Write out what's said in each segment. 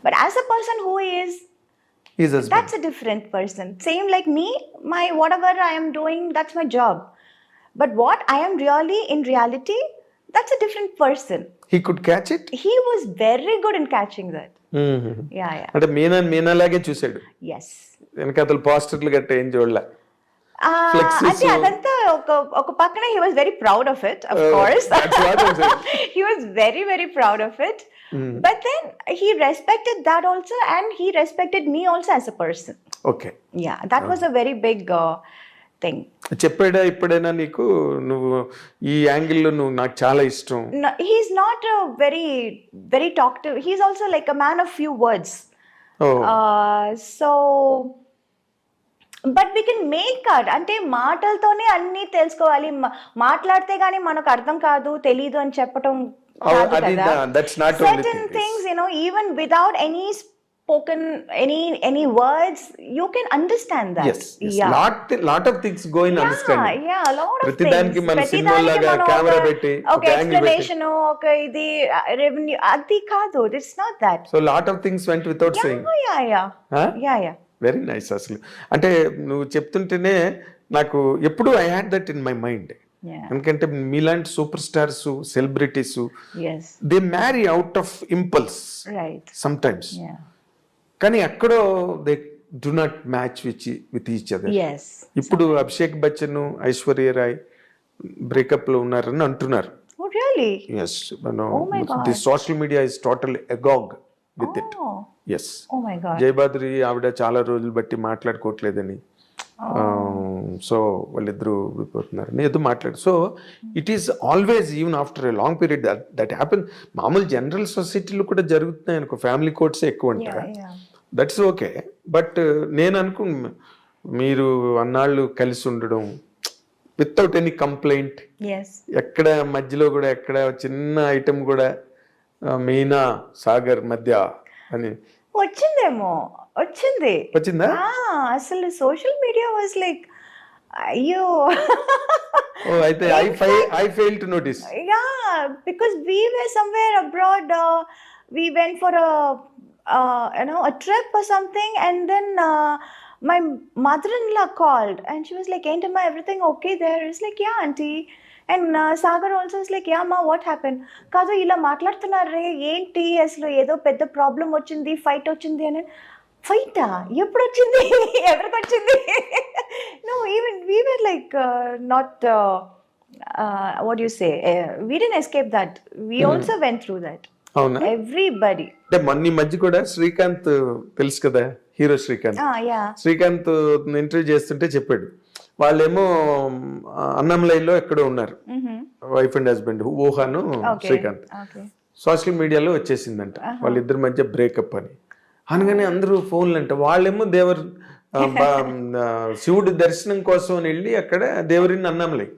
But as a person who is, His husband. that's a different person. Same like me, my whatever I am doing, that's my job. But what I am really in reality, that's a different person. He could catch it. He was very good in catching that. Yeah. అంటే మీనాలాగే చూసాడు. Yes. వెనకాతలు పోస్టర్లు గట్ట ఏం చూడలే. అంటే అదంతా ఒక పక్కన he was very proud of it, of course. That's what I'm saying. He was very, very proud of it. But then he respected that also, and he respected me also as a person. Okay. Yeah, that was a very big thing. చెప్పాడా ఇప్పుడైనా నీకు నువ్వు ఈ యాంగిల్లో నువ్వు నాకు చాలా ఇష్టం? No, he's not a very, very talkative. He's also like a man of few words. Oh. So but we can make out. అంటే మాటలతోనే అన్నీ తెలుసుకోవాలి, మాట్లాడితే కానీ మనకు అర్థం కాదు, తెలీదు అని చెప్పటం కాదు కదా. Certain things, you know, even without any spoken any words, you can understand that. Yes. lot of things go in understanding. Yeah, a lot of ప్రతి దానికి మన సినిమాలాగా కెమెరా పెట్టి ఒక ఎక్స్ప్లనేషన్, ఒక ఇది రెవెన్యూ, అది కాదు. It's not that. So lot of things went without saying. Yeah. Very nice. అసలు అంటే నువ్వు చెప్తుంటేనే నాకు ఎప్పుడు I had that in my mind. ఎందుకంటే మీలాంటి super stars, celebrities, they marry out of impulse some times, కానీ ఎక్కడో they do not match with each other. ఇప్పుడు అభిషేక్ బచ్చన్, ఐశ్వర్య రాయ్ బ్రేకప్ లో ఉన్నారని అంటున్నారు. Yes, the social media is total agog with it. Yes, Jaya Bhaduri ఆవిడ చాలా రోజులు బట్టి మాట్లాడుకోవట్లేదని, సో వాళ్ళిద్దరూ విడిపోతున్నారని ఏదో మాట్లాడు. So it is always, even after a long period that happen. మామూలు జనరల్ సొసైటీలో కూడా జరుగుతున్నాయి అనుకో, ఫ్యామిలీ కోర్ట్సే ఎక్కువ ఉంటాయి, దట్స్ ఓకే. బట్ నేను అనుకున్నా మీరు అన్నాళ్ళు కలిసి ఉండడం వితౌట్ ఎనీ కంప్లైంట్, ఎక్కడ మధ్యలో కూడా ఎక్కడ చిన్న ఐటమ్ కూడా మీనా సాగర్ మధ్య అని వచ్చిందా? అసలు సోషల్ మీడియా వాజ్ లైక్, అయ్యో. అయితే I failed to notice. Yeah, because we were somewhere abroad, we went for a trip or something, and then my mother-in-law called and she was like, "Ain't everything okay there?" It's like, "Yeah, auntie." And Sagar also is like, "Yeah ma, what happened?" కాదు ఇలా మాట్లాడుతున్నారే ఏంటి, అసలు ఏదో పెద్ద problem వచ్చింది, fight వచ్చింది అని. ఫైటా? ఎప్పుడు వచ్చింది? ఎవరికి వచ్చింది? No, even we were like not what do you say, we didn't escape that, we also went through that. అవునా? Everybody. అంటే మొన్న మధ్య కూడా శ్రీకాంత్ తెలుసు కదా, హీరో శ్రీకాంత్. శ్రీకాంత్ ఇంటర్వ్యూ చేస్తుంటే చెప్పాడు, వాళ్ళేమో అన్నంలైలో ఎక్కడో ఉన్నారు, వైఫ్ అండ్ హస్బెండ్, ఊహాను శ్రీకాంత్. సోషల్ మీడియాలో వచ్చేసిందంట వాళ్ళిద్దరి మధ్య బ్రేకప్ అని. అనగానే అందరూ ఫోన్లు అంట, వాళ్ళేమో శివుడి దర్శనం కోసం అని వెళ్ళి అక్కడ దేవరిని అన్నంలై.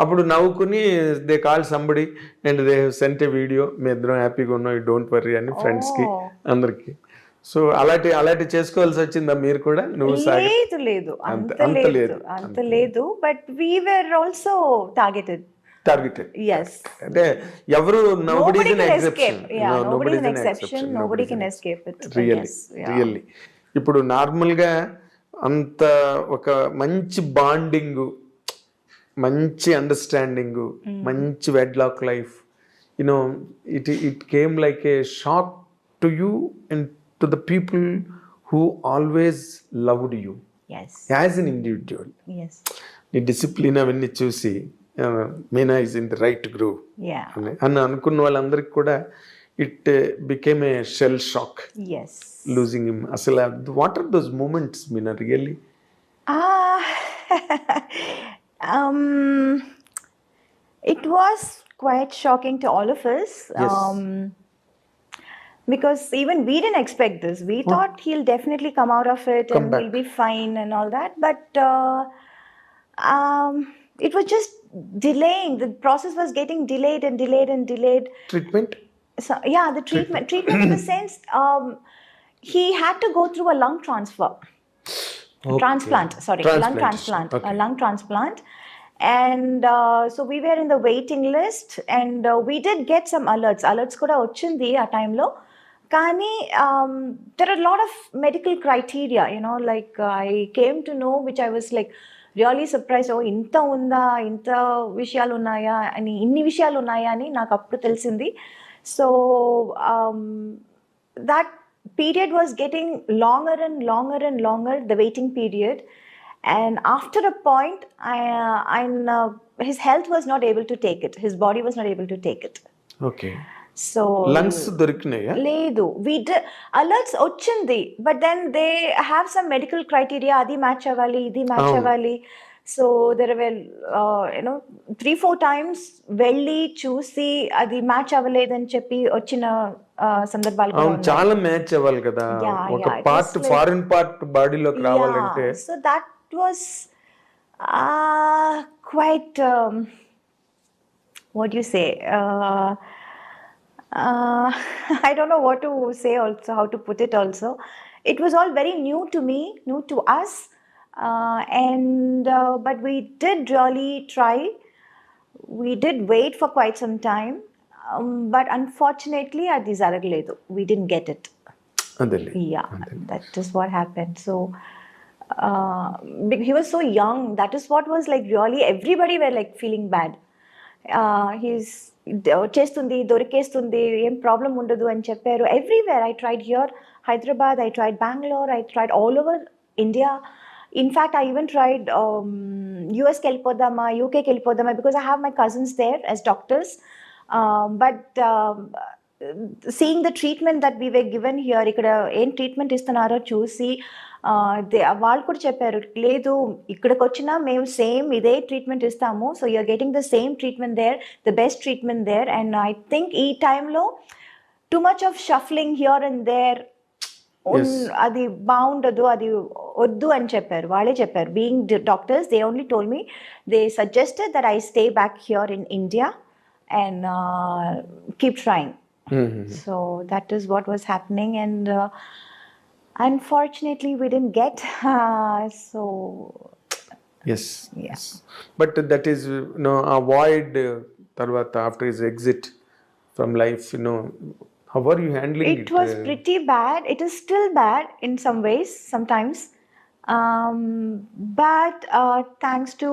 అప్పుడు నవ్వుకుని they call somebody and they sent a video, మీ ఇద్దరం హ్యాపీగా ఉన్నాం, డోంట్ వర్రీ అని ఫ్రెండ్స్ కి అందరికి. సో అలాంటి చేసుకోవాల్సి వచ్చిందా మీరు కూడా? నువ్వు లేదు అంత లేదు, but we were also targeted. Yes. అంటే ఎవరు nobody is an exception. Nobody can escape it. Really. ఇప్పుడు నార్మల్ గా అంత ఒక మంచి బాండింగ్, మంచి అండర్స్టాండింగ్, మంచి wedlock life, you know it came like a shock to you and to the people who always loved you as an individual. నీ discipline అవన్నీ చూసి Meena is in the right groove అని అనుకున్న వాళ్ళందరికి కూడా it became a shell shock losing him. అసలు what are those moments Meena really? It was quite shocking to all of us. Because even we didn't expect this. We thought he'll definitely come out of it and he'll be fine and all that. But it was just delaying. The process was getting delayed. Treatment? So, yeah, the treatment in the sense, he had to go through a lung transplant. Lung transplant. Okay. A lung transplant. And so we were in the waiting list, and we did get some alerts kuda ochindi aa time lo, కానీ there are a lot of medical criteria, like I came to know, which I was like really surprised. Oh, ఇంత ఉందా, ఇంత విషయాలు ఉన్నాయా అని, ఇన్ని విషయాలు ఉన్నాయా అని నాకు అప్పుడు తెలిసింది. So that period was getting longer and longer and longer, the waiting period. And after a point, his health was not able to take it. His body was not able to take it. Okay. So lungs దొరికినాయా? లేదు, alerts వచ్చింది, but then they have some medical criteria, అది match అవ్వాలి, ఇది match అవ్వాలి. So there well 3-4 times వెళ్ళి చూసి అది మ్యాచ్ అవ్వలేదని చెప్పి వచ్చిన సందర్భాలు కూడా అవును, చాలా మ్యాచ్ అవ్వాలి కదా, ఒక పార్ట్ ఫారిన్ పార్ట్ బాడీలోకి రావాలంటే. So that was quite what do you say, I don't know what to say also, how to put it also. It was all very new to me, new to us, but we did really try. We did wait for quite some time, but unfortunately adi zaragaledu, we didn't get it. అదేలే. Yeah, that is what happened. So he was so young, that is what was like really everybody were like feeling bad. He's చేస్తుంది, దొరికేస్తుంది, ఏం problem ఉండదు అని చెప్పారు. Everywhere I tried, here Hyderabad, I tried Bengaluru, I tried all over India. In fact I even tried యూఎస్కి వెళ్ళిపోదామా, యూకేకి వెళ్ళిపోదామా, because I have my cousins there as doctors. But seeing the treatment that we were given here, ఇక్కడ ఏం treatment ఇస్తున్నారో చూసి వాళ్ళు కూడా చెప్పారు, లేదు ఇక్కడికి వచ్చినా మేము సేమ్ ఇదే ట్రీట్మెంట్ ఇస్తాము, so you're getting the same treatment there, the best treatment there. And I think ఈ టైంలో too much of shuffling here and there అది బాగుండదు, అది వద్దు అని చెప్పారు, వాళ్ళే చెప్పారు. Being doctors, they only told me, they suggested that I stay back here in India and keep trying. So that is what was happening. And unfortunately we didn't get, so yes. But that is avoid tarvata, after his exit from life, how are you handling it? It was pretty bad. It is still bad in some ways sometimes, but thanks to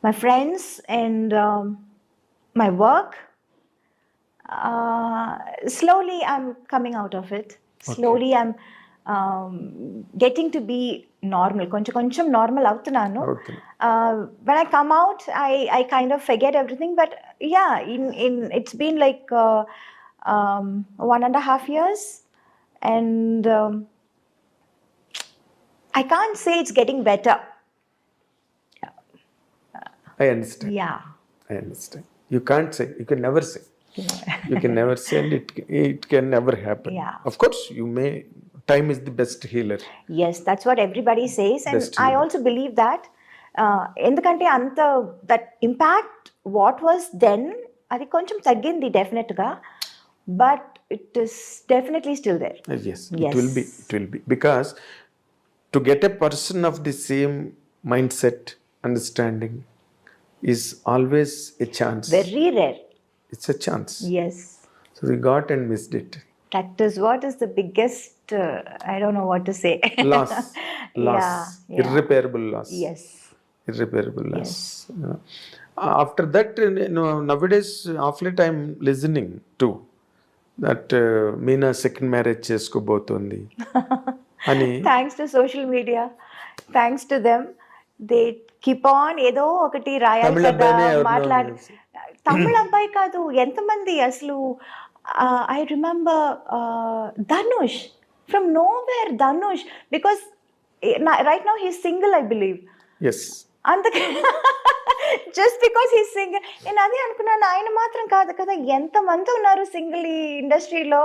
my friends and my work, slowly I'm coming out of it. Slowly I'm getting to be normal. కొంచెం normal అవుతున్నాను. When I come out, I kind of forget everything. But yeah, in it's been like 1.5 years, and I can't say it's getting better. I understand. Yeah, I understand. You can't say. You can never say. You can never say, and it can never happen. Yeah. Of course, you may. Time is the best healer. Yes, that's what everybody says, and Best I healer. also believe that. ఎందుకంటే అంత that impact what was then, అది కొంచెం తగ్గింది డెఫినెట్గా, but it is definitely still there. Yes, it will be. It will be, because to get a person of the same mindset, understanding, is always a chance. Very rare. It's a chance. Yes. So we got and missed it. That is what is the biggest, I don't know what to say. Loss. Yeah. Irreparable loss. Yes. Irreparable loss. After that, nowadays, of late I'm listening to that Meena second marriage చేసుకోబోతోంది అని. Thanks to social media, thanks to them, they keep on ఏదో ఒకటి రాయాలి కదా, మాట్లాడి. తమిళ అబ్బాయి కాదు, ఎంతమంది అసలు. I remember Dhanush, from nowhere Dhanush, because right now he's single, I believe. Yes. అందుకే జస్ట్ బికాస్ హీ సింగిల్, నేను అదే అనుకున్నాను, ఆయన మాత్రం కాదు కదా, ఎంతమంది ఉన్నారు సింగిల్ ఈ ఇండస్ట్రీలో.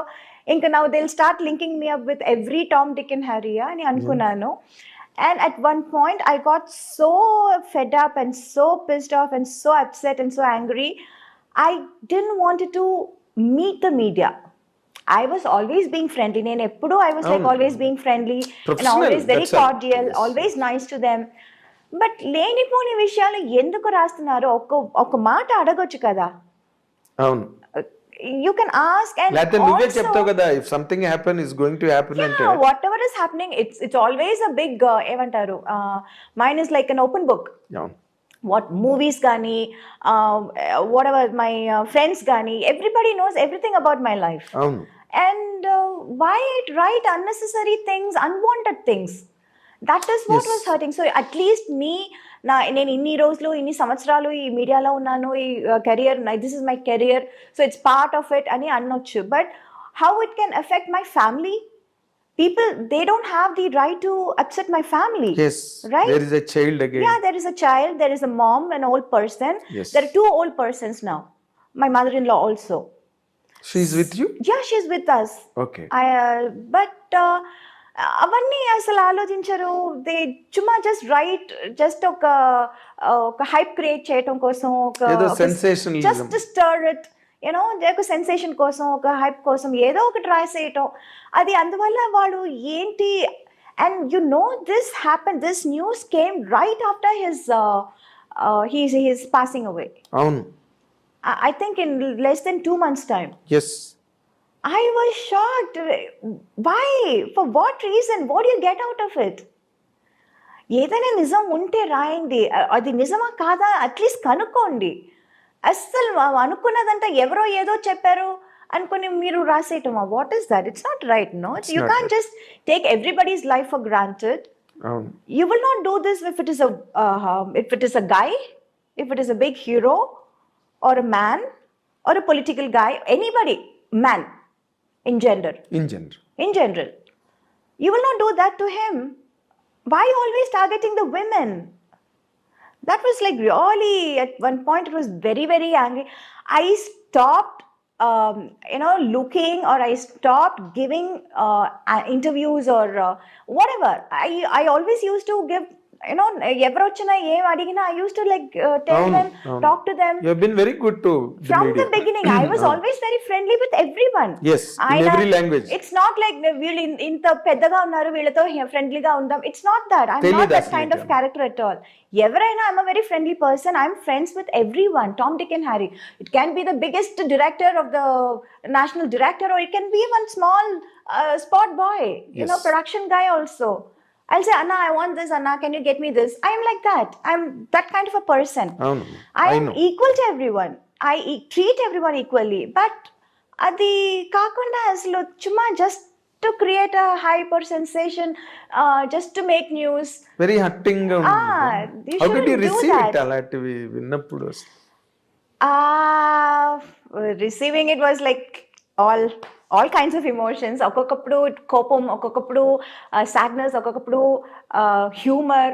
ఇంకా now they will start linking me up with every Tom, Dick and Harry అని అనుకున్నాను. And at one point I got so fed up and so pissed off and so upset and so angry. I didn't want to meet the media. I was always being friendly. నేను ఎప్పుడు I was like always being friendly and always very cordial, always nice to them. But లేనిపోని విషయాలు ఎందుకు రాస్తున్నారు? ఒక మాట అడగొచ్చు కదా. అవును. you can ask, and లేకపోతే నువ్వే also, చెప్తావు కదా, if something happen is going to happen అంటే yeah, whatever is happening, it's always a big ఏమంటారు, mine is like an open book. అవును What movies gani, whatever my friends gani, everybody knows everything about my life. అవును And why write unnecessary things, unwanted things? That is what Yes. was hurting. So at least me, నేను ఇన్ని రోజులు ఇన్ని సంవత్సరాలు ఈ మీడియాలో ఉన్నాను, ఈ career, this is my career, so it's part of it అని అనొచ్చు. But how it can affect my family? People, they don't have the right to upset my family. yes Right? there is a child again. Yeah, there is a child, there is a mom, an old person. Yes. There are two old persons now. My mother-in-law also. She's with you? Yeah, she's with us. Okay. But అవన్నీ అసలు ఆలోచించరు. They చుమ్మా just right, just ఒక hype create చేయటం కోసం, ఏదో sensationalism. Just stir it, you know, ఒక sensation కోసం, ఒక హైప్ కోసం ఏదో ఒకటి ట్రై చేయటం. అది అందువల్ల వాళ్ళు ఏంటి, and you know this happen, this news came right after his passing away. అవును. I think in less than 2 months' time. Yes. I was shocked. Why? For what reason? What do you get out of it? ఏదైనా నిజం ఉంటే రాయండి, అది నిజమా కాదా at least కనుక్కోండి. అస్సలు అనుకున్నదంతా ఎవరో ఏదో చెప్పారు అనుకుని మీరు రాసేయటమా? What is that? It's not right. No, you can't just take everybody's life for granted. You will not do this if it is a guy, if it is a big hero or a man or a political guy, anybody, man, in general, you will not do that to him. Why always targeting the women? That was like really, at one point it was very, very angry. I stopped looking, or I stopped giving interviews or whatever. I always used to give, ఎవరు వచ్చినా ఏం అడిగినా I used to tell them, talk to them. You have been very good to the From media. the beginning, I was always very friendly with everyone. Yes, in every language. It's not like వీళ్ళు ఇంత పెద్దగా ఉన్నారు వీళ్ళతో ఫ్రెండ్లీగా ఉందాం. It's not that. I'm not that kind of character at all. ఎవరైనా, I'm a very friendly person. I'm friends with everyone. Tom, Dick and Harry. It can be the biggest director of the national director, or it can be one small spot boy, production guy also. I'll say, Anna, I want this. Anna, can you get me this? I am like that. I'm that kind of a person. I am equal to everyone. I treat everyone equally. But adi kakunda aslu chuma just to create a hype or sensation, just to make news. Very hurting. You How did you receive that. it? Alativi vinnappudu. Receiving it was like all kinds of emotions. ఒక్కొక్కప్పుడు కోపం, ఒక్కొక్కప్పుడు sadness, ఒక్కొక్కప్పుడు humor.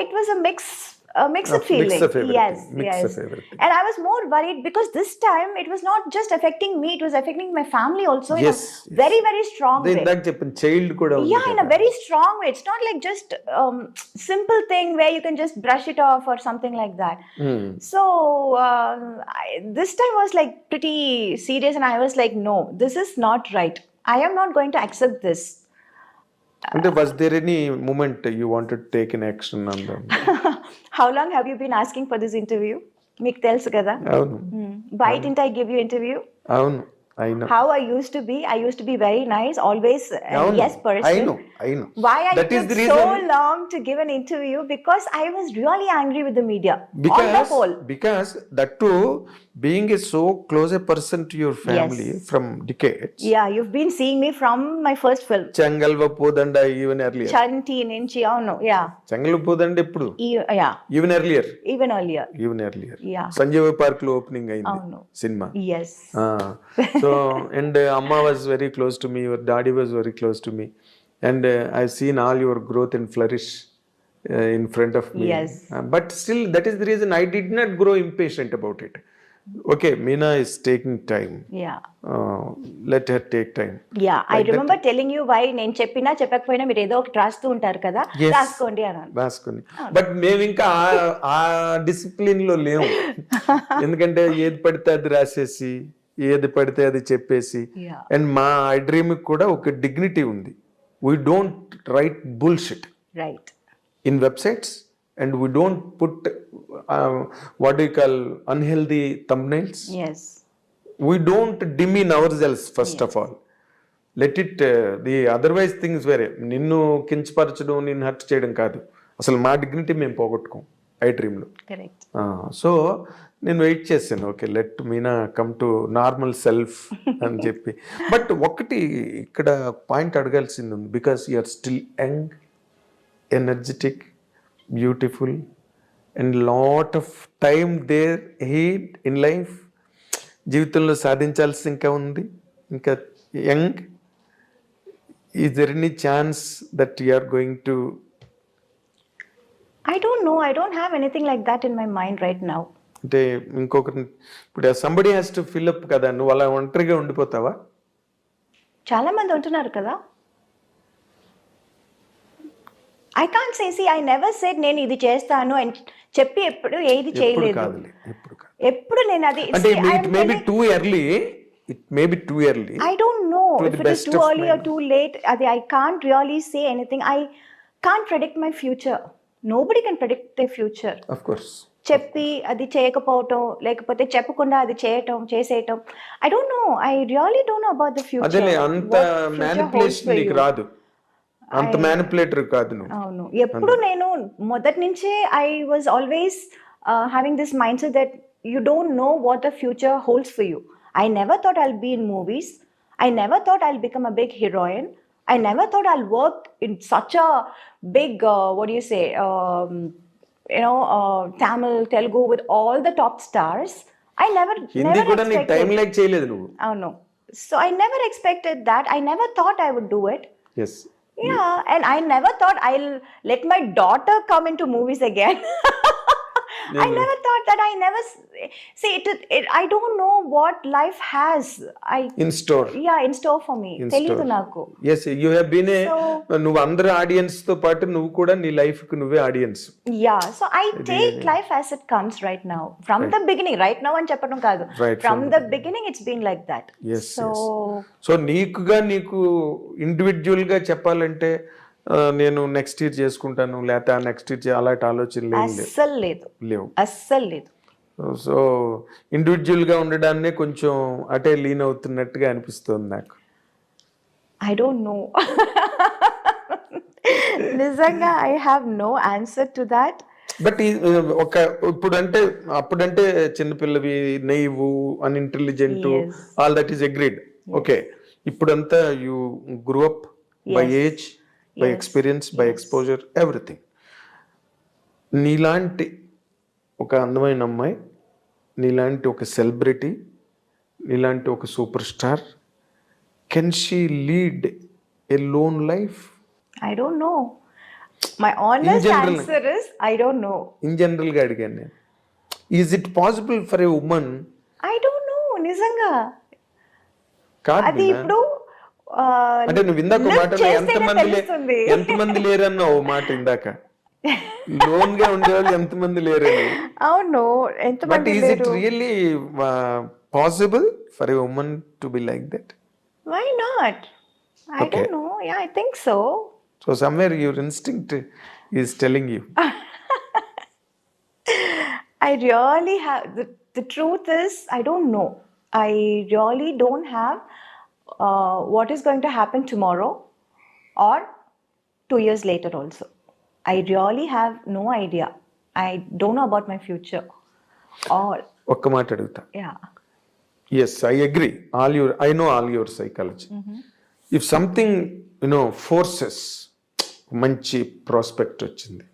It was a mixed feeling. Mix of everything. Yes. Mix of everything. And I was more worried because this time it was not just affecting me, it was affecting my family also in Yes, a very, very strong way. ఇందాక చెప్పిన child కూడా ఉంది Yeah, in a కదా. very strong way. It's not like just simple thing where you can just brush it off or something like that. So this time was like pretty serious, and I was like, no, this is not right. I am not going to accept this. అంటే was there any moment you wanted to take an action on them? How long have you been asking for this interview? మీకు తెలుసు కదా. అవును. Why didn't I give you interview? అవును. I know. How I used to be very nice, always a yes person. I know. Why I That is took the so reason. long to give an interview? Because I was really angry with the media. On the whole. Because that too, being a so close a person to your family from decades. Yeah, you've been seeing me from my first film. Changalva Podanda even earlier. Chanti Ninchi, no, yeah. Changalva Podanda eppudu? Yeah. Even earlier. Even earlier. Yeah. Sanjeev Park lo opening Oh, ayindi. no. Cinema. Yes. So, and Amma was very close to me, your daddy was very close to me, and I've seen all your growth and flourish in front of me. Yes. But still, that is the reason I did not grow impatient about it. Okay, Meena is taking time. Yeah. Let her take time. Yeah, I remember telling you why. నేను చెప్పినా చెప్పకపోయినా మీరు ఏదో ఒకటి రాస్తూ ఉంటారు కదా, Yes. రాసుకోండి అన్నాను. రాసుకొని బట్ మేము ఇంకా ఆ డిసిప్లిన్ లో లేము. ఎందుకంటే ఏది పడితే అది రాసేసి, ఏది పడితే అది చెప్పేసి, Yeah. అండ్ మా ఐ డ్రీమ్ కూడా ఒక డిగ్నిటీ ఉంది. We don't write bullshit Right. In websites, and we don't put what you call unhealthy thumbnails. Yes. we don't demean ourselves first of all. Let it the otherwise things వేరే, నిన్ను కించపరచడం, నిన్ను hurt చేయడం కాదు. అసలు మా dignity మేము పోగొట్టుకోం ఐ డ్రీమ్లో. కరెక్ట్. సో నేను వెయిట్ చేశాను, okay let Meena come to normal self అని చెప్పి. బట్ ఒకటి ఇక్కడ పాయింట్ అడగాల్సింది ఉంది, because you are still young, energetic, beautiful and lot of time there ahead in life. జీవితంలో సాధించాల్సి ఇంకా ఉంది, ఇంకా young. Is there any chance that you are going to? I don't know. I don't have anything like that in my mind right now. అంటే ఇంకొకరిని ఇప్పుడు somebody has to fill up కదా, నువ్వు అలా ఒంటరిగా ఉండిపోతావా? చాలా మంది ఉంటున్నారు కదా. I can't say I never said నేను ఇది చేస్తాను అని చెప్పి ఎప్పుడు ఏది చేయలేదు. ఎప్పుడు నేను అది అంటే it may be too early, it may be too early. I don't know if it is too early or too late. I can't really say anything. I can't predict my future. Nobody can predict their future. Of course. చెప్పి అది చేయకపోవటం, లేకపోతే చెప్పకుండా అది చేసేయటం. I don't know. I really don't know about the future. అదే అంత manipulation నీకు రాదు, అంత మ్యానిపులేటర్ కాదు నువ్వు. అవును. ఎప్పుడు నేను మొదటి నుంచే I was always having this mind set that you don't know what the future holds for you. I never thought I'll be in movies. I never thought I'll become a big heroine. I never thought I'll work in such a big, what do you say, Tamil, Telugu with all the top stars. I never expected. Time like cheyaledu nuvu. Oh no. So I never expected that. I never thought I would do it. Yes. Yeah, and I never thought I'll let my daughter come into movies again. I never thought that. I never see it. I don't know what life has. In store. Yeah, in store for me. Telidu naku. Yes, you have been నువ్వు అందరు audience తో పాటు నువ్వు కూడా నీ life కు నువ్వే audience. Yeah, so I take life as it comes right now. From the beginning, right now అని చెప్పడం కాదు. From the beginning it's been like that. Yes. So నీకు ఇండివిడ్యువల్ గా చెప్పాలంటే నేను నెక్స్ట్ ఇయర్ చేసుకుంటాను లేకపోతే నెక్స్ట్ ఇయర్ అలాంటి ఆలోచన లేవు. అస్సలు లేదు. సో ఇండివిజువల్గా ఉండడాన్నే కొంచెం అటే లీన్ అవుతున్నట్టుగా అనిపిస్తుంది నాకు. ఐ డోంట్ నో, నిజంగా I have no answer to that. బట్ ఇప్పుడంటే అప్పుడంటే చిన్నపిల్లవి, naive, unintelligent, all that is agreed. Okay, ఇప్పుడంతా you grew up by age, by experience, by exposure, everything. నీలాంటి ఒక అందమైన అమ్మాయి, నీలాంటి ఒక సెలబ్రిటీ, నీలాంటి ఒక super star, can she lead a lone life? I don't know. My honest answer is I don't know. In general గా అడిగాను నేను. Is it possible for a women? I don't know, నిజంగా కాదు. అది ఇప్పుడు అంటే నువ్వు ఇందాక మాట ఎంతమంది లేరన్నావు మాట ఇందాక, లోన్ గా ఉండేవాళ్ళు ఎంతమంది లేరని. అవును, ఎంతమంది లేరు. But is it really possible for a woman to be like that? Why not? I don't know. Yeah, I think so. So somewhere your instinct is telling you. I really have, the truth is I don't know. I really don't have what is going to happen tomorrow or 2 years later also. I really have no idea. I don't know about my future. ఒక్క మాట అడుగుతా. Yeah. Yes, I agree. I know all your psychology. If something, forces, మంచి prospect వచ్చింది,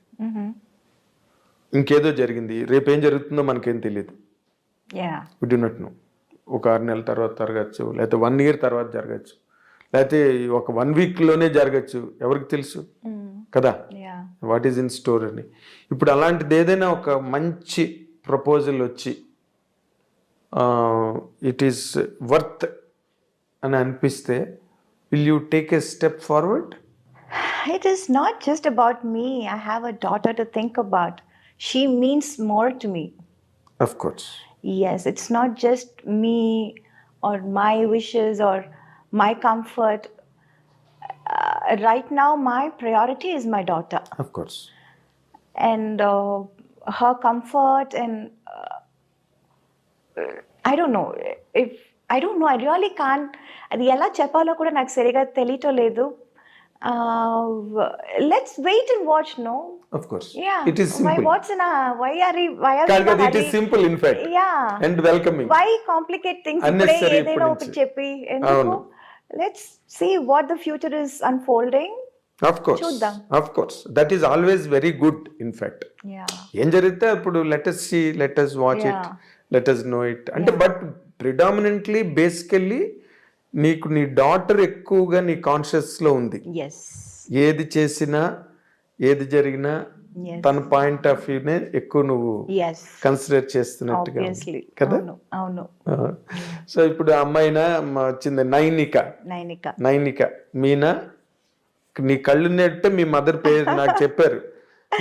ఇంకేదో జరిగింది, రేపేం జరుగుతుందో మనకేం తెలియదు. Yeah. We do not know. ఒక 6 నెలల తర్వాత జరగచ్చు, లేకపోతే 1 year తర్వాత జరగచ్చు, లేకపోతే ఒక 1 weekలోనే జరగచ్చు, ఎవరికి తెలుసు కదా వాట్ ఈజ్ ఇన్ స్టోర్ అని. ఇప్పుడు అలాంటిది ఏదైనా ఒక మంచి ప్రపోజల్ వచ్చి ఇట్ ఈస్ వర్త్ అని అనిపిస్తే, will you take a step forward? It is not just about me. I have a daughter to think about. She means more to me. Of course. Yes, it's not just me or my wishes or my comfort. Right now, my priority is my daughter. Of course. And her comfort, and I don't know, I don't know, I really can't, అది ఎలా చెప్పాలో కూడా నాకు సరిగా తెలియటం లేదు. Let's wait and watch. No, Of course. yeah, It is why, simple. what's in a, why are we కాదు, in a it is hurry? simple in fact. Yeah, And welcoming. why complicate things? ఇప్పుడే Unnecessary ఏదైనా ఇప్పటి ఒకటి నుంచి. చెప్పి ఎందుకు? అవును. Let's see what the future is unfolding. Of course. చూద్దాం. Of course. That is always very good in fact. Yeah. ఏం జరిగితే అప్పుడు let us see, let us watch it, Yeah. let us know it. అంటే but predominantly basically నీకు నీ daughter ఎక్కువగా నీ కాన్షియస్లో ఉంది. Yes. ఏది చేసినా ఏది జరిగినా Yes. తన పాయింట్ ఆఫ్ వ్యూనే ఎక్కువ నువ్వు Yes. కన్సిడర్ చేస్తున్నట్టుగా ఉంది. Obviously. కదా. అవును. సో ఇప్పుడు ఆ అమ్మాయినా వచ్చింది నైనిక మీనా, నీ కళ్ళు నెట్టే మీ మదర్ పేరు నాకు చెప్పారు.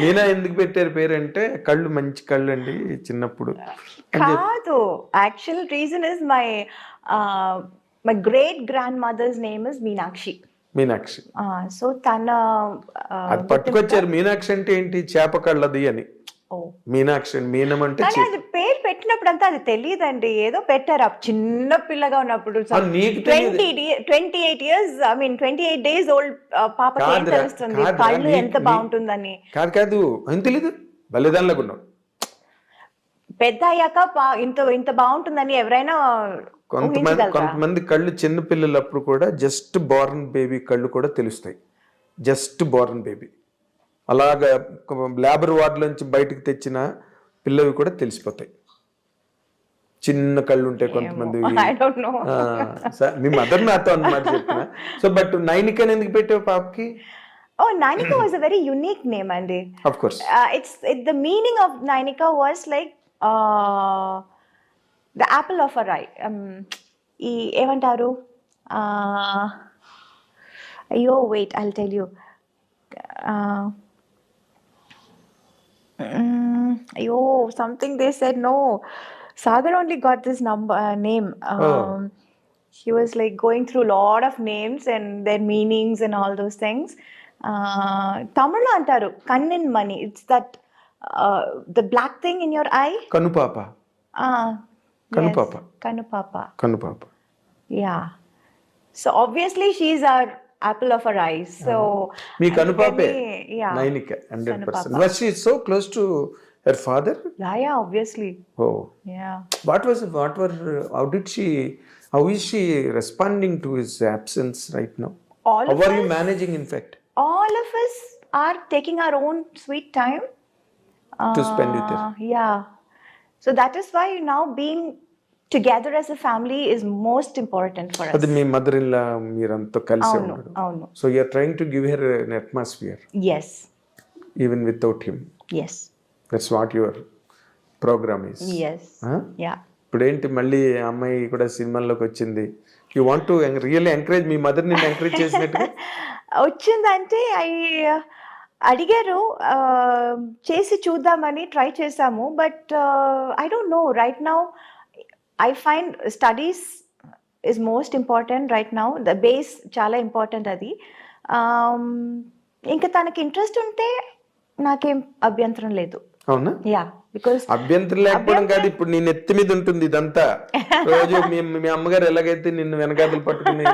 మీనా ఎందుకు పెట్టారు పేరు అంటే కళ్ళు మంచి కళ్ళు అండి చిన్నప్పుడు. కాదు, actual reason is my great grand mother's name is Meenakshi. So తన అది పట్టుకొచ్చారు. మీనాక్షి అంటే ఏంటి? చేప కళ్ళది అని. మీనాక్షి మీనం అంటే అది పేరు పెట్టినప్పుడు అంతా అది తెలియదండి, ఏదో పెట్టారు చిన్న పిల్లగా ఉన్నప్పుడు. 28 years, I mean 28 days old పాపకి ఏం తెలుస్తుంది కళ్ళు ఎంత బాగుంటుందని? కాదు ఏం తెలీదు, బలిదానిలాగా ఉన్నావు. పెద్ద అయ్యాక ఇంత బాగుంటుందని ఎవరైనా కొంతమంది కళ్ళు చిన్న పిల్లలప్పుడు కూడా జస్ట్ బోర్న్ బేబీ కళ్ళు కూడా తెలుస్తాయి. జస్ట్ బోర్న్ బేబీ అలాగా లేబర్ వార్డులోంచి బయటకు తెచ్చిన పిల్లవి కూడా తెలిసిపోతాయి. చిన్న కళ్ళు ఉంటాయి కొంతమంది. మీ మదర్ నాతో అన్నమాట చెప్పిన. సో బట్ నైనిక ఎందుకు పెట్టావు పాపకి? Oh, Nainika was a very unique name, Andy. Of course. The meaning of Nainika was like the apple of her eye. ఏమంటారు? అయ్యో wait, I'll tell you. అయ్యో something they said. No, Sagar only got this name. He was like going through a lot of names and their meanings and all those things. Tamil antaru kannin mani. It's that the black thing in your eye. Kanupapa. Kanupapa. Yes, Kanupapa. Kanupapa. Yeah. So obviously she's our apple of her eye. So me కనుపాపే yeah. Nainika 100%. Was she so close to her father? Yeah, obviously. Oh. Yeah. How is she responding to his absence right now? How are you managing in fact? All of us are taking our own sweet time to spend with her. Yeah. So that is why now being together as a family is most important for us. అది మీ mother in law మీరంతా కలిసి ఉన్నారు. అవును. So you are trying to give her an atmosphere. Yes. Even without him. Yes. That's what your program is. Yes. Yeah. ఇప్పుడు ఏంటి మళ్ళీ అమ్మాయి కూడా సినిమాల్లోకి వచ్చింది. You want to really encourage me mother నిన్ను ఎంకరేజ్ చేసినట్టుగా వచ్చిందంటే అడిగారు, చేసి చూద్దామని ట్రై చేసాము. But I don't no, right now I find studies is most important right now. The base చాలా ఇంపార్టెంట్ అది. ఇంకా తనకి ఇంట్రెస్ట్ ఉంటే నాకేం అభ్యంతరం లేదు. అవునా? యా, బికాజ్ అభ్యంతరం లేకపోవడం కాదు, ఇప్పుడు నీ నెత్తి మీద ఉంటుంది ఇదంతా. రోజు మీ అమ్మగారు ఎలాగైతే నిన్ను వెనకాతలు పట్టుకుని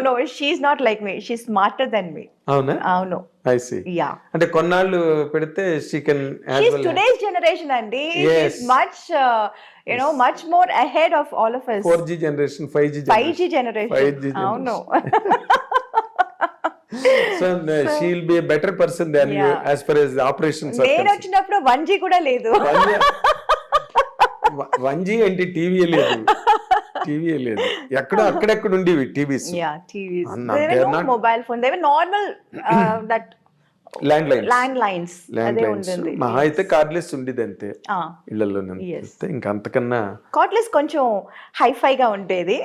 No, she's not like me. She's smarter than me. అవునా? అవును. I see. Yeah. అంటే కొన్నాళ్ళు పెడితే she can as She's well. today's generation, Andy. Yes. She's much, much more ahead of all of us. 4G generation, 5G generation. 5G generation. అవును. So she will be a better person than you as far as the operations are నేను concerned. వచ్చినప్పుడు 1G కూడా లేదు. 1G అంటే TV లేదు. అక్కడెక్కడ ఉండేవి TVs. Yeah, TVs. There were no mobile phone. They were normal that landlines. అదే ఉంటుంది. మహా అయితే కార్డ్లెస్ ఉండేది అంతే ఇళ్లలో. ఇంకా అంతకన్నా కార్డ్లెస్ కొంచెం హైఫైగా ఉండేది.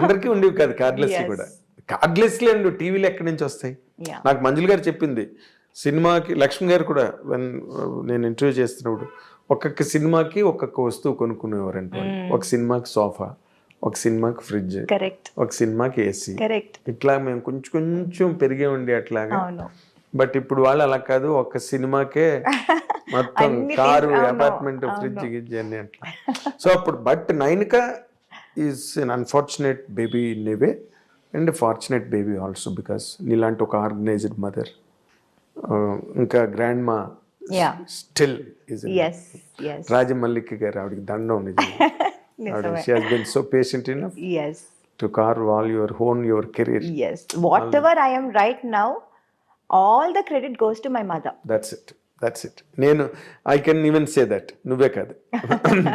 అందరికీ ఉండేవి కాదు కార్డ్లెస్ కూడా. కార్డ్లెస్ లేండు టీవీలు ఎక్కడి నుంచి వస్తాయి? నాకు మంజుల గారు చెప్పింది. సినిమాకి లక్ష్మి గారు కూడా నేను ఇంటర్వ్యూ చేస్తున్నప్పుడు ఒక్కొక్క సినిమాకి ఒక్కొక్క వస్తువు కొనుక్కునేవారంటే, ఒక సినిమాకి సోఫా, ఒక సినిమాకి ఫ్రిడ్జ్, ఒక సినిమాకి ఏసీ, ఇట్లా మేము కొంచెం పెరిగే ఉండి అట్లాగా. బట్ ఇప్పుడు వాళ్ళు అలా కాదు, ఒక సినిమాకే మొత్తం అన్ని కారు, అవును, అపార్ట్మెంట్, ఫ్రిడ్జ్ గిడ్జ్ అన్ని అట్లా. సో అప్పుడు but Nainika is an unfortunate baby in a way and fortunate baby also because నీలాంటి ఒక ఆర్గనైజ్డ్ మదర్, ఇంకా grandma Yeah. Still is Yes, yes. Rajamallika గారు, ఆవిడకి దండం నిజంగా. ఆవిడ she has been so patient enough Yes, to carve all your own your career. yes. Whatever I am right now, all the credit goes to my mother. That's it. నేను I can even say that, నువ్వే కాదు,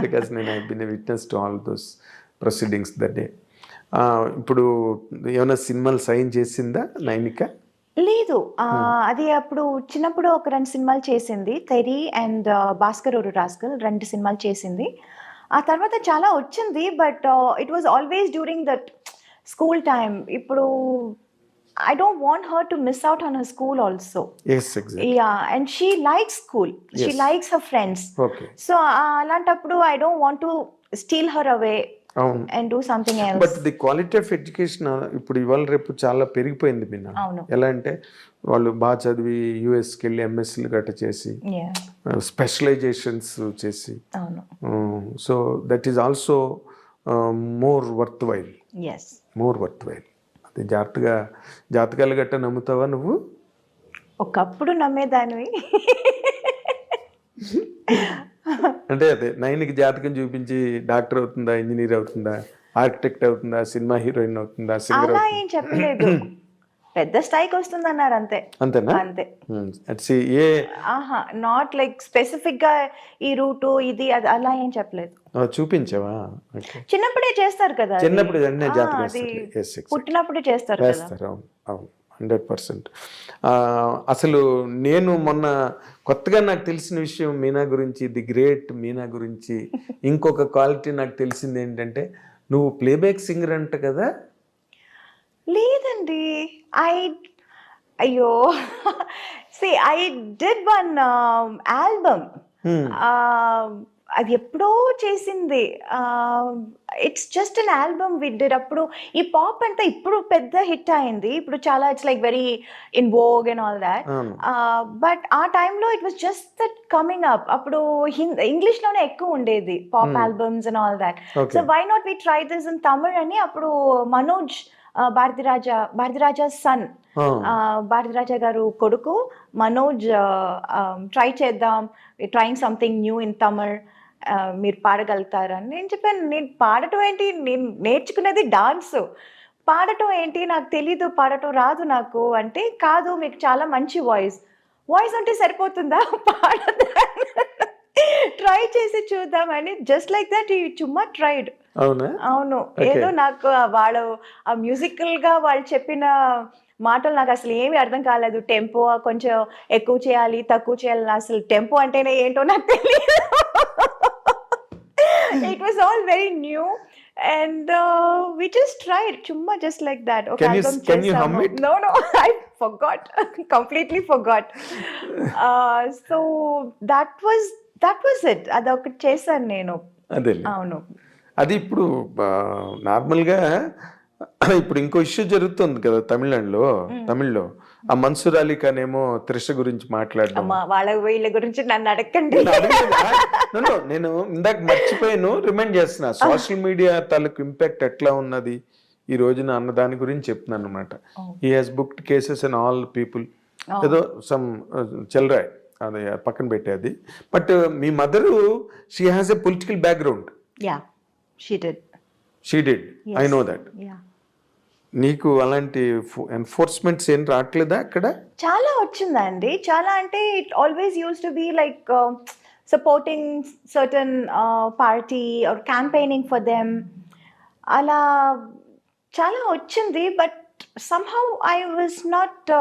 because నేను I been a witness to all those proceedings that day. ఇప్పుడు ఏమైనా సినిమాలు sign చేసిందా నైనిక? లేదు, అది అప్పుడు చిన్నప్పుడు ఒక 2 సినిమాలు చేసింది, తెరి అండ్ భాస్కర్ ఒక రాస్కల్, 2 సినిమాలు చేసింది. ఆ తర్వాత చాలా వచ్చింది, but it was always during that school time. ఇప్పుడు I don't want her to miss out on her school also. Yes, exactly. Yeah, and she likes school. She Yes. likes her friends. Okay. So alantappudu I don't want to steal her away అవును. and do something else. But the quality of education ఇప్పుడు ఇవాళ రేపు చాలా పెరిగిపోయింది మిన్న. అవును. ఎలా అంటే వాళ్ళు బాగా చదివి యూఎస్కి వెళ్ళి ఎంఎస్సీలు గట్ట చేసి Yeah. స్పెషలైజేషన్స్ చేసి, అవును. So that is also more worth while. Yes. More worth while. అది జాతకాలు గట్ట నమ్ముతావా నువ్వు? ఒకప్పుడు నమ్మేదానివి. అంటే అదే నైన్కి జాతకం చూపించి డాక్టర్ అవుతుందా, ఇంజనీర్ అవుతుందా, ఆర్కిటెక్ట్ అవుతుందా, సినిమా హీరోయిన్ అవుతుందా, సింగర్ అలా అవుతుందా? ఏం చెప్పలేదు. పెద్ద స్థాయికి వస్తుందన్నారు అంతే. అంతేనా? అంతే. అట్సి ఏ ఆహా, నాట్ లైక్ స్పెసిఫిక్ గా ఈ రూటు ఇది అది అలా ఏం చెప్పలేదు. చూపించావా? ఓకే. చిన్నప్పుడే చేస్తారు కదా అది. చిన్నప్పుడు అన్నీ ఆ, జాతకం అది వేస్తారు. Yes, exactly. పుట్టినప్పుడే చేస్తారు కదా. వేస్తారు. అవును, అవును, 100%. అసలు నేను మొన్న కొత్తగా నాకు తెలిసిన విషయం మీనా గురించి, ది గ్రేట్ మీనా గురించి ఇంకొక క్వాలిటీ నాకు తెలిసింది ఏంటంటే, నువ్వు ప్లేబ్యాక్ సింగర్ అంట కదా? లేదండి, అయ్యో ఐ డిడ్ వన్ ఆల్బమ్. అది ఎప్పుడో చేసింది. It's just an album we did. అప్పుడు ఈ పాప్ అంతా ఇప్పుడు పెద్ద హిట్ అయింది. ఇప్పుడు చాలా it's like very in vogue and all that. అవును. బట్ ఆ టైంలో it was just that coming up. అప్పుడు ఇంగ్లీష్ లోనే ఎక్కువ ఉండేది pop albums and all that. Okay. So why not we try this in Tamil అని అప్పుడు మనోజ్ భారతిరాజా సన్, భారతిరాజా గారు కొడుకు మనోజ్ ట్రై చేద్దాం, trying something new in Tamil, మీరు పాడగలుగుతారని. నేను చెప్పాను, నేను పాడటం ఏంటి, నేను నేర్చుకునేది డాన్స్, పాడటం ఏంటి నాకు తెలీదు, పాడటం రాదు నాకు అంటే, కాదు మీకు చాలా మంచి వాయిస్ అంటే సరిపోతుందా, పాడదా, ట్రై చేసి చూద్దామని. జస్ట్ లైక్ దట్ చుమ్మా ట్రైడ్. అవునా? అవును. ఏదో నాకు వాళ్ళు ఆ మ్యూజికల్ గా వాళ్ళు చెప్పిన మాటలు నాకు అసలు ఏమీ అర్థం కాలేదు. టెంపో కొంచెం ఎక్కువ చేయాలి, తక్కువ చేయాలి, అసలు టెంపో అంటేనే ఏంటో నాకు తెలియదు. It was all very new and we just tried చుమ్మా just like that. Okay, Can you hum it? No, I forgot. Completely forgot. So that was it. అదొకటి చేశాను నేను. అదే. అవును. అది ఇప్పుడు నార్మల్గా ఇప్పుడు ఇంకో ఇష్యూ జరుగుతుంది కదా తమిళ్లో. ఆ మన్సూర్ అలీ ఖాన్ ఏమో త్రిష గురించి మాట్లాడడం. అమ్మా, వీళ్ళ గురించి నన్ను అడగండి. నేను ఇందాక మర్చిపోయాను, రిమైండ్ చేస్తున్నా. సోషల్ మీడియా తాలూకు ఇంపాక్ట్ ఎట్లా ఉన్నది ఈ రోజున అన్న దాని గురించి చెప్తున్నాను అనమాట. He has booked cases and all people, ఏదో సమ్ చెల్రాయ్, అది పక్కన పెట్టేది. But me mother, she has a political background. Yeah, she did. I know that. నీకు అలాంటి ఎన్ఫోర్స్మెంట్స్ ఏం రావట్లేదా అక్కడ? చాలా వచ్చిందండి. చాలా అంటే it always use to be like supporting certain party or campaigning for them, అలా చాలా వచ్చింది. But somehow I was not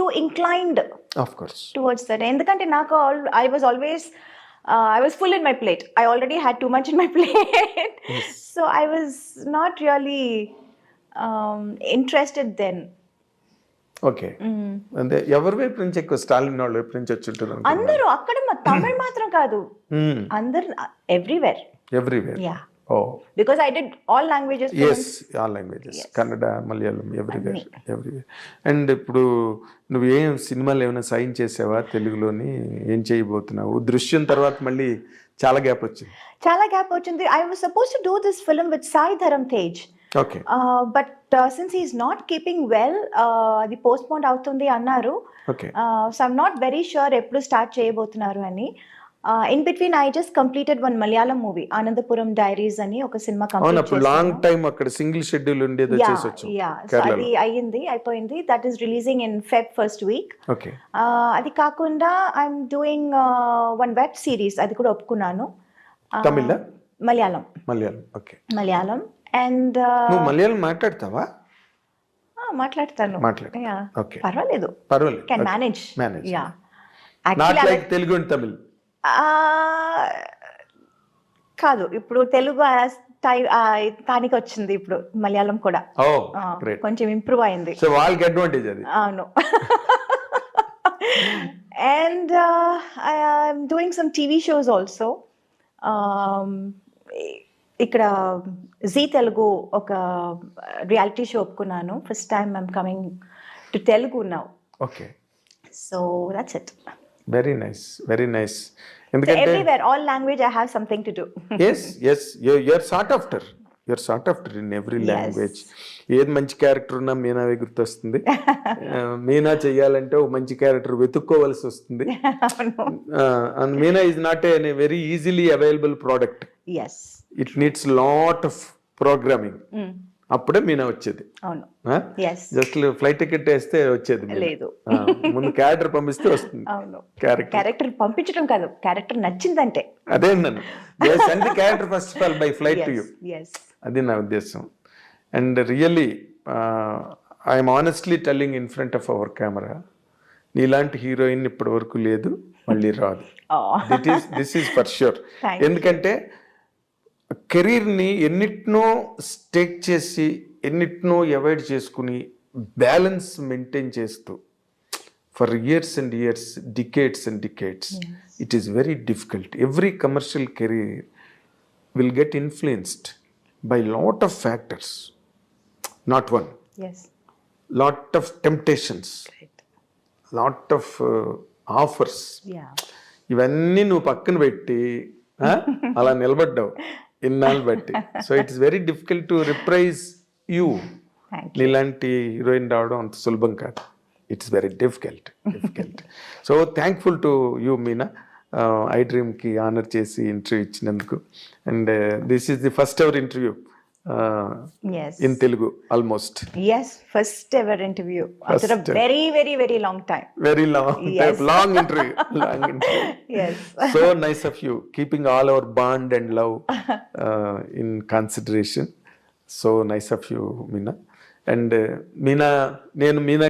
too inclined of course towards that. ఎందుకంటే నాకు I was always I was full in my plate. I already had too much in my plate. Yes. So I was not really interested then. Okay. అంటే ఎవరి వైపు నుంచి ఎక్కువ, స్టాలిన్ వాళ్ళ వైపు నుంచి వచ్చి ఉంటుంది? అందరూ అక్కడ తమిళ్ మాత్రం కాదు, అందరు everywhere. Yeah. Oh because I did all languages films. Yes all languages Kannada Malayalam everywhere and ఇప్పుడు నువ్వేం సినిమాలు ఏమైనా సైన్ చేసావా తెలుగులోని? ఏం చేయబోతున్నావు? దృశ్యం తర్వాత మళ్ళీ చాలా గ్యాప్ వచ్చింది. Chala gap ochindi. I was supposed to do this film with Sai Dharam Tej. Okay But since he's not keeping well, అది postponed అవుతుంది అన్నారు. Okay So I'm not very sure ఎప్పుడు స్టార్ట్ చేయబోతున్నారు అని. In between I just completed one Malayalam movie, Anandapuram Diaries అని ఒక cinema అవును complete అప్పుడు లాంగ్ టైం అక్కడ సింగిల్ షెడ్యూల్ ఉండేది వచ్చేసి వచ్చు సో అది అయిపోయింది. That is releasing in Feb first week. Okay అది కాకుండా I'm doing one web series, అది కూడా ఒప్పుకున్నాను. తమిళ మలయాళం ఓకే మలయాళం అండ్ నువ్వు మలయాళం మాట్లాడతావా? మాట్లాడతాను. మాట్లాడు. Yeah. Okay. పర్వాలేదు, పర్వాలేదు can manage. Manage. Yeah not actually like Telugu and Tamil. కాదు, ఇప్పుడు తెలుగు తానికి వచ్చింది, ఇప్పుడు మలయాళం కూడా ఓ గ్రేట్. కొంచెం ఇంప్రూవ్ అయింది. సో వాళ్ళకి అడ్వాంటేజ్ అది. అవును. And I'm doing some TV shows also. ఇక్కడ జీ తెలుగు ఒక రియాలిటీ షో ఒప్పుకున్నాను. First time I'm coming to Telugu now. Okay so that's it. Very nice very nice. So ఎందుకంటే everywhere, all language, I have something to do. As you are sort after in every language. ఏది మంచి character ఉన్నా మీనావే గుర్తొస్తుంది. మీనా చెయ్యాలంటే ఒక మంచి character వెతుక్కోవలసి వస్తుంది. And Meena is not a very easily available product. Yes. It needs lot of programming. అప్పుడే మీనా వచ్చేది. అవును. Yes. జస్ట్ ఫ్లైట్ టికెట్ వేస్తే వచ్చేది మీనా. లేదు. ముందు క్యారెక్టర్ పంపిస్తే వస్తుంది. అవును. క్యారెక్టర్ పంపించడం కాదు, క్యారెక్టర్ నచ్చిందంటే. అదే నన్ను send the character first of all by flight to you. Yes. అది నా ఉద్దేశం. And really I'm honestly telling in front of our camera, నీలాంటి హీరోయిన్ ఇప్పటి వరకు లేదు, మళ్ళీ రాదు. Oh. This is for sure. Thank you. ఎందుకంటే కెరీర్ని ఎన్నిటినో స్టేక్ చేసి ఎన్నిటినో అవాయిడ్ చేసుకుని బ్యాలెన్స్ మెయింటైన్ చేస్తూ for years and years, decades and decades, it is very difficult. Every commercial career will get influenced by lot of factors, not one. Yes. Lot of temptations, Right. lot of offers. Yeah. ఇవన్నీ నువ్వు పక్కన పెట్టి అలా నిలబడ్డావు ఇన్నాళ్ళు బట్టి. So it's very difficult to reprise you. Thank you. నీలాంటి heroine రావడం అంత సులభం కాదు. It's very difficult. So thankful to you Meena, I డ్రీమ్కి ఆనర్ చేసి ఇంటర్వ్యూ ఇచ్చినందుకు. And this is the first ever interview Yes. In Telugu almost. Yes, first ever interview after a very, very, very long time. Very long Yes. long interview. Yes. So nice of you, keeping all our bond and love in consideration. So nice of you, Meena. And Meena, నేను మీనా